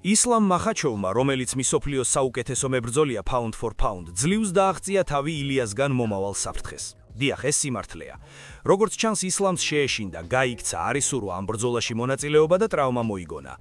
ისლამ მახაჩოვმა, რომელიც მსოფლიოს საუკეთესო მებრძოლია pound for pound, ძლივს დააღწია თავი ილიასგან მომავალ საფრთხეს. დიახ, ეს სიმართლეა. როგორც ჩანს, ისლამს შეეშინდა, გაიქცა, არ ისურვა ამ ბრძოლაში მონაწილეობა და ტრავმა მოიგონა.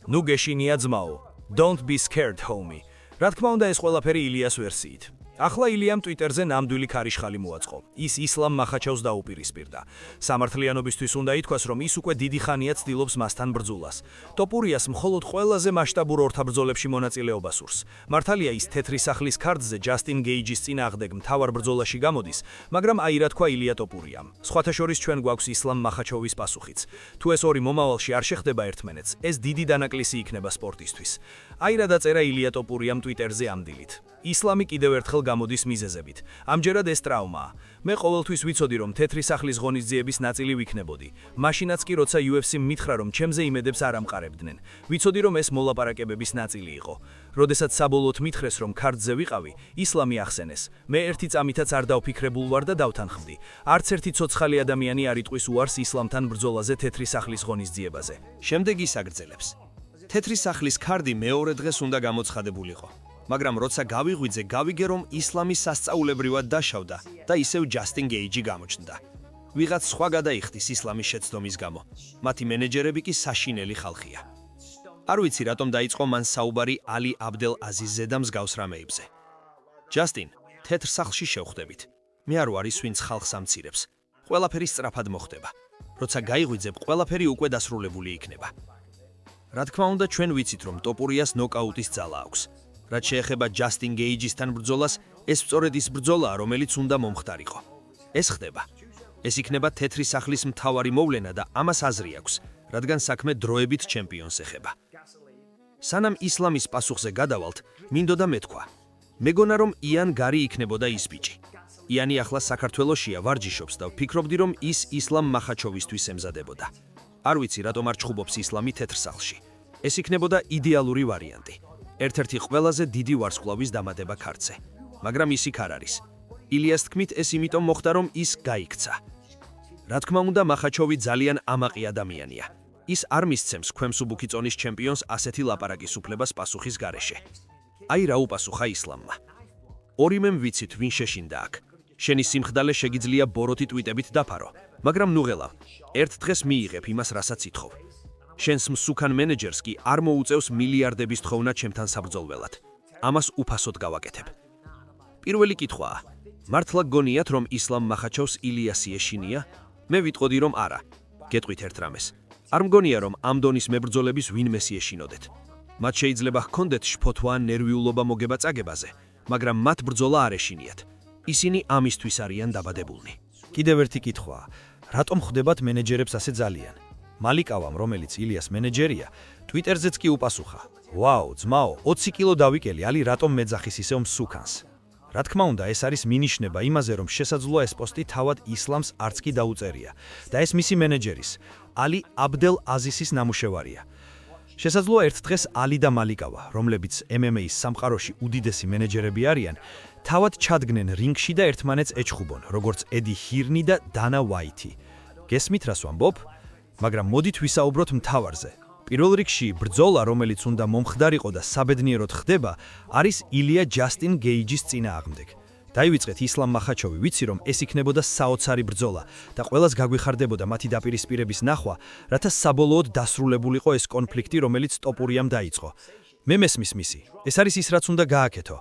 ნუ გეშინია ძმაო. Don't be scared, homie. რა თქმა უნდა, ეს ყველაფერი ილიას ვერსიით. ახლა ილიამ ტვიტერზე ნამდვილი ქარიშხალი მოაწყო. ის ისლამ მახაჩოვს დაუპირისპირდა. სამართლიანობისთვის უნდა ითქვას, რომ ის უკვე დიდი ხანია ცდილობს მასთან ბრძოლას. ტოპურიას მხოლოდ ყველაზე მასშტაბურ ორთაბრძოლებში მონაწილეობა სურს. მართალია ის თეთრი სახლის ქარდზე ჯასტინ გეიჯის წინააღმდეგ მთავარ ბრძოლაში გამოდის, მაგრამ აი რა თქვა ილია ტოპურიამ. სხვათა შორის ჩვენ გვაქვს ისლამ მახაჩოვის პასუხიც. თუ ეს ორი მომავალში არ შეხდება ერთმანეთს, ეს დიდი დანაკლისი იქნება სპორტისთვის. აი რა დაწერა ილია ტოპურიამ ტვიტერზე ამ დილით. ისლამი კიდევ ერთხელ გამოდის მიზეზებით. ამჯერად ეს ტრავმაა. მე ყოველთვის ვიცოდი, რომ თეთრი სახლის ღონისძიების ნაწილი ვიქნებოდი. მაშინაც კი, როცა UFC-მ მითხრა, რომ ჩემზე იმედებს არ ამყარებდნენ. ვიცოდი, რომ ეს მოლაპარაკებების ნაწილი იყო. როდესაც საბოლოოდ მითხრეს, რომ ქარდზე ვიყავი, ისლამი ახსენეს. მე ერთი წამითაც არ დავფიქრებულ ვარ და დავთანხმდი. არც ერთი ცოცხალი ადამიანი არ იტყვის უარს ისლამთან ბრძოლაზე თეთრი სახლის ღონისძიებაზე. შემდეგ ის აგრძელებს. თეთრი სახლის ქარდი მეორე დღეს უნდა გამოცხადებულიყო. მაგრამ როცა გავიღვიძე, გავიგე, რომ ისლამი სასწაულებრივად დაშავდა და ისევ ჯასტინ გეიჯი გამოჩნდა. ვიღაც სხვა გადაიხდის ისლამის შეცდომის გამო. მათი მენეჯერები კი საშინელი ხალხია. არ ვიცი, რატომ დაიწყო მან საუბარი ალი აბდელ აზიზ ზედა მსგავს რამეებზე. ჯასტინ, თეთრ სახლში შევხვდებით. მე არ ვარ ის, ვინც ხალხს ამცირებს. ყველაფერი სწრაფად მოხდება. როცა გაიღვიძებ, ყველაფერი უკვე დასრულებული იქნება. რა თქმა უნდა, ჩვენ ვიცით, რომ ტოპურიას ნოკაუტის ძალა აქვს. რაც შეეხება ჯასტინ გეიჯისთან ბრძოლას, ეს სწორედ ის ბრძოლაა, რომელიც უნდა მომხდარიყო. ეს ხდება. ეს იქნება თეთრი სახლის მთავარი მოვლენა და ამას აზრი აქვს, რადგან საქმე დროებით ჩემპიონს ეხება. სანამ ისლამის პასუხზე გადავალთ, მინდოდა მეთქვა. მეგონა, რომ იან გარი იქნებოდა ის ბიჭი. იანი ახლა საქართველოშია, ვარჯიშობს და ვფიქრობდი, რომ ის ისლამ მახაჩოვისთვის ემზადებოდა. არ ვიცი, რატომ არ ჩხუბობს ისლამი თეთრ სახლში. ეს იქნებოდა იდეალური ვარიანტი. ერთ-ერთი ყველაზე დიდი ვარსკვლავის დამატება ქარდზე. მაგრამ ის იქ არ არის. ილიას თქმით, ეს იმიტომ მოხდა, რომ ის გაიქცა. რა თქმა უნდა, მახაჩოვი ძალიან ამაყი ადამიანია. ის არ მისცემს ქვემსუბუქი წონის ჩემპიონს ასეთი ლაპარაკის უფლებას პასუხის გარეშე. აი რა უპასუხა ისლამმა. ორიმემ ვიცით, ვინ შეშინდა აქ. შენი სიმხდალე შეგიძლია ბოროტი ტვიტებით დაფარო, მაგრამ ნუღელა, ერთ დღეს მიიღებ იმას, რასაც ითხოვ. შენს მსუქან მენეჯერს კი არ მოუწევს მილიარდების თხოვნა ჩემთან საბრძოლველად. ამას უფასოდ გავაკეთებ. პირველი კითხვაა, მართლა გონიათ, რომ ისლამ მახაჩოვს ილიასი ეშინია? მე ვიტყოდი, რომ არა. გეტყვით ერთ რამეს. არ მგონია, რომ ამ დონის მებრძოლების ვინმეს ეშინოდეთ. მათ შეიძლება ჰქონდეთ შფოთვა ან ნერვიულობა მოგება წაგებაზე, მაგრამ მათ ბრძოლა არ ეშინიათ. ისინი ამისთვის არიან დაბადებულნი. კიდევ ერთი კითხვაა, რატომ ხვდებათ მენეჯერებს ასე ძალიან? მალიკავამ, რომელიც ილიას მენეჯერია, ტვიტერზეც კი უპასუხა. ვაუ, ძმაო, 20 კილო დავიკელი, ალი რატომ მეძახის ისევ მსუქანს? რა თქმა უნდა, ეს არის მინიშნება იმაზე, რომ შესაძლოა ეს პოსტი თავად ისლამს არც კი დაუწერია და ეს მისი მენეჯერის, ალი აბდელ აზისის ნამუშევარია. შესაძლოა ერთ დღეს ალი და მალიკავა, რომლებიც MMA-ის სამყაროში უდიდესი მენეჯერები არიან, თავად ჩადგნენ რინგში და ერთმანეთს ეჩხუბონ, როგორც ედი ჰირნი და დანა ვაითი. გესმით რას ვამბობ? მაგრამ მოდით ვისაუბროთ მთავარზე. პირველ რიგში ბრძოლა, რომელიც უნდა მომხდარიყო და საბედნიეროდ ხდება, არის ილია ჯასტინ გეიჯის წინააღმდეგ. დაივიწყეთ ისლამ მახაჩოვი, ვიცი, რომ ეს იქნებოდა საოცარი ბრძოლა და ყველას გაგვიხარდებოდა მათი დაპირისპირების ნახვა, რათა საბოლოოდ დასრულებულიყო ეს კონფლიქტი, რომელიც ტოპურიამ დაიწყო. მე მესმის მისი. ეს არის ის, რაც უნდა გააკეთო.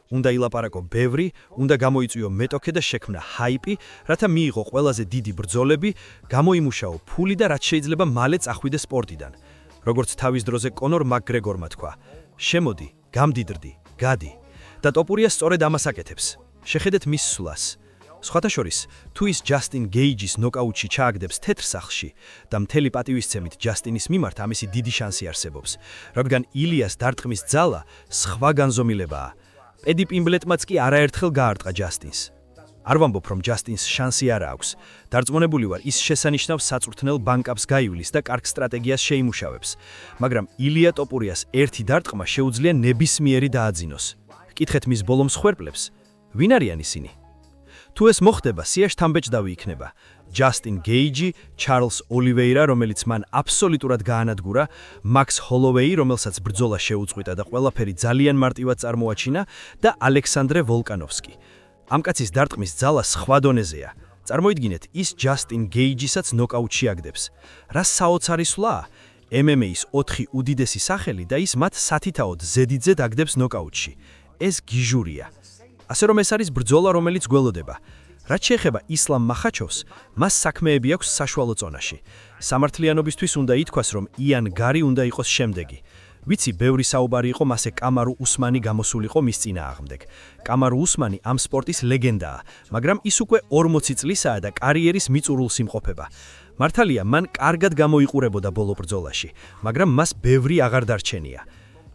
უნდა ილაპარაკო ბევრი, უნდა გამოიწვიო მეტოქე და შექმნა ჰაიპი, რათა მიიღო ყველაზე დიდი ბრძოლები, გამოიმუშაო ფული და რაც შეიძლება მალე წახვიდე სპორტიდან. როგორც თავის დროზე კონორ მაკგრეგორმა თქვა, შემოდი, გამდიდრდი, გადი. და ტოპურია სწორედ ამას აკეთებს. შეხედეთ მის სვლას. სხვათა შორის, თუ ის ჯასტინ გეიჯის ნოკაუტში ჩააგდებს თეთრ სახლში და მთელი პატივისცემით ჯასტინის მიმართ ამისი დიდი შანსი არსებობს, რადგან ილიას დარტყმის ძალა სხვა განზომილებაა. ედი პიმბლეტმაც კი არაერთხელ გაარტყა ჯასტინს. არ ვამბობ, რომ ჯასტინს შანსი არ აქვს. დარწმუნებული ვარ, ის შესანიშნავ საწვრთნელ ბანკაპს გაივლის და კარგ სტრატეგიას შეიმუშავებს. მაგრამ ილია ტოპურიას ერთი დარტყმა შეუძლია ნებისმიერი დააძინოს. კითხეთ მის ბოლო მსხვერპლებს, ვინ არიან ისინი? თუ ეს მოხდება, სიაში თამბეჭდავი იქნება. ჯასტინ გეიჯი, ჩარლს ოლივეირა, რომელიც მან აბსოლუტურად გაანადგურა, მაქს ჰოლოვეი, რომელსაც ბრძოლა შეუწყვიტა და ყველაფერი ძალიან მარტივად წარმოაჩინა და ალექსანდრე ვოლკანოვსკი. ამ კაცის დარტყმის ძალა სხვა დონეზეა. წარმოიდგინეთ, ის ჯასტინ გეიჯისაც ნოკაუტში აგდებს. რა საოცარი სვლაა? MMA-ის 4 უდიდესი სახელი და ის მათ სათითაოდ ზედიძედ აგდებს ნოკაუტში. ეს გიჟურია. ასე რომ ეს არის ბრძოლა, რომელიც გველოდება. რაც შეეხება ისლამ მახაჩოვს, მას საქმეები აქვს საშუალო წონაში. სამართლიანობისთვის უნდა ითქვას, რომ იან გარი უნდა იყოს შემდეგი. ვიცი, ბევრი საუბარი იყო მასე კამარუ უსმანი გამოსულიყო მის წინააღმდეგ. კამარუ უსმანი ამ სპორტის ლეგენდაა, მაგრამ ის უკვე 40 წლისაა და კარიერის მიწურულს იმყოფება. მართალია, მან კარგად გამოიყურებოდა ბოლო ბრძოლაში, მაგრამ მას ბევრი აღარ დარჩენია.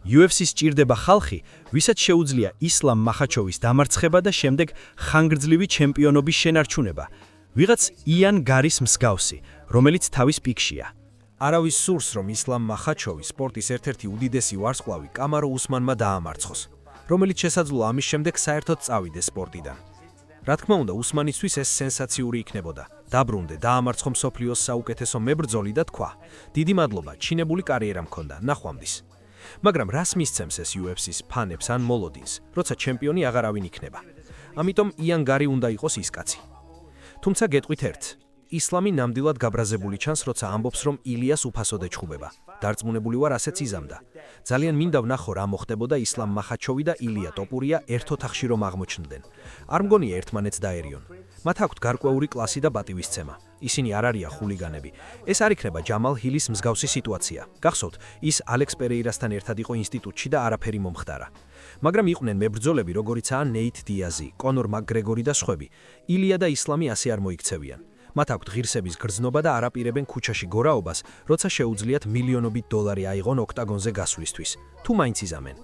UFC-ს ჭირდება ხალხი, ვისაც შეუძლია ისლამ მახაჩოვის დამარცხება და შემდეგ ხანგრძლივი ჩემპიონობის შენარჩუნება. ვიღაც იან გარის მსგავსი, რომელიც თავის პიკშია. არავის სურს, რომ ისლამ მახაჩოვი სპორტის ერთ-ერთი უდიდესი ვარსკვლავი კამარო უსმანმა დაამარცხოს, რომელიც შესაძლოა ამის შემდეგ საერთოდ წავიდეს სპორტიდან. რა თქმა უნდა, უსმანისთვის ეს სენსაციური იქნებოდა. დაბრუნდე, დაამარცხო მსოფლიოს საუკეთესო მებრძოლი და თქვა: დიდი მადლობა, ჩინებული კარიერა მქონდა, ნახვამდის. მაგრამ რას მისცემს ეს UFC-ს ფანებს ან მოლოდინს, როცა ჩემპიონი აღარავინ იქნება? ამიტომ იან გარი უნდა იყოს ის კაცი. თუმცა გეტყვით ერთს, ისლამი ნამდვილად გაბრაზებული ჩანს, როცა ამბობს, რომ ილიას უფასოდ ეჩხუბება. დარწმუნებული ვარ, ასეც იზამდა. ძალიან მინდა ვნახო, რა მოხდებოდა ისლამ მახაჩოვი და ილია ტოპურია ერთ ოთახში რომ აღმოჩნდნენ. არ მგონია ერთმანეთს დაერიონ. მათ აქვთ გარკვეული კლასი და პატივისცემა. ისინი არ არიან ხულიგანები. ეს არ იქნება ჯამალ ჰილის მსგავსი სიტუაცია. გახსოვთ, ის ალექს პერეირასთან ერთად იყო ინსტიტუტში და არაფერი მომხდარა. მაგრამ იყვნენ მებრძოლები, როგორიცაა ნეით დიაზი, კონორ მაკგრეგორი და სხვები. ილია და ისლამი ასე არ მოიქცევიან. მათ აქვთ ღირსების გრძნობა და არაპირებენ ქუჩაში გორაობას, როცა შეუძლიათ მილიონობით დოლარი აიღონ ოქტაგონზე გასვლისთვის. თუ მაინც იზამენ.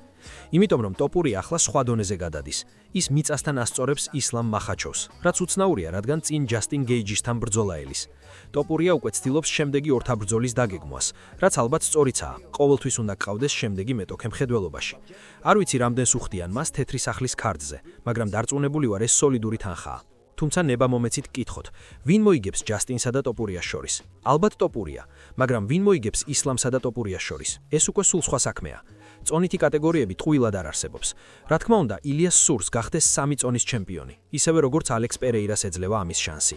იმიტომ რომ ტოპური ახლა სხვა დონეზე გადადის. ის მიწასთან ასწორებს ისლამ მახაჩოვს, რაც უცნაურია, რადგან წინ ჯასტინ გეიჯისთან ბრძოლა ელის. ტოპურია უკვე ცდილობს შემდეგი ორთაბრძოლის დაგეგმვას, რაც ალბათ სწორიცაა. ყოველთვის უნდა გყავდეს შემდეგი მეტოქე მხედველობაში. არ ვიცი, რამდენს უხდიან მას თეთრი სახლის ქარდზე, მაგრამ დარწმუნებული ვარ, ეს სოლიდური თანხაა. თუმცა ნება მომეცით გკითხოთ, ვინ მოიგებს ჯასტინსა და ტოპურიას შორის? ალბათ ტოპურია, მაგრამ ვინ მოიგებს ისლამსა და ტოპურიას შორის? ეს უკვე სულ სხვა საქმეა. წონითი კატეგორიები ტყუილად არ არსებობს. რა თქმა უნდა, ილიას სურს გახდეს 3 წონის ჩემპიონი, ისევე როგორც ალექს პერეირას ეძლევა ამის შანსი.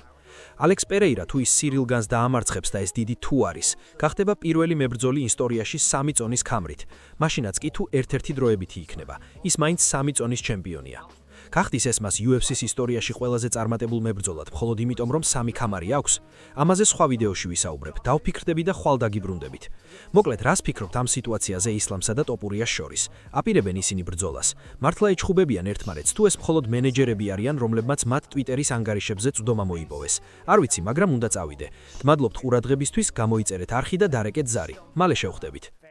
ალექს პერეირა თუ ის სირილ განს დაამარცხებს და ეს დიდი თუ არის, გახდება პირველი მებრძოლი ისტორიაში 3 წონის ქამრით. მაშინაც კი თუ ერთ-ერთი დროებითი იქნება, ის მაინც 3 წონის ჩემპიონია. გახდის ეს მას UFC-ს ისტორიაში ყველაზე წარმატებულ მებრძოლად, მხოლოდ იმიტომ, რომ 3 ქამარი აქვს? ამაზე სხვა ვიდეოში ვისაუბრებ, დავფიქრდები და ხვალ დაგიბრუნდებით. მოკლედ, რას ფიქრობთ ამ სიტუაციაზე ისლამსა და ტოპურიას შორის? აპირებენ ისინი ბრძოლას? მართლა ეჩხუბებიან ერთმანეთს, თუ ეს მხოლოდ მენეჯერები არიან, რომლებმაც მათ ტვიტერის ანგარიშებზე წვდომა მოიპოვეს? არ ვიცი, მაგრამ უნდა წავიდე. მადლობთ ყურადღებისთვის, გამოიწერეთ არხი და დარეკეთ ზარი. მალე შევხვდებით.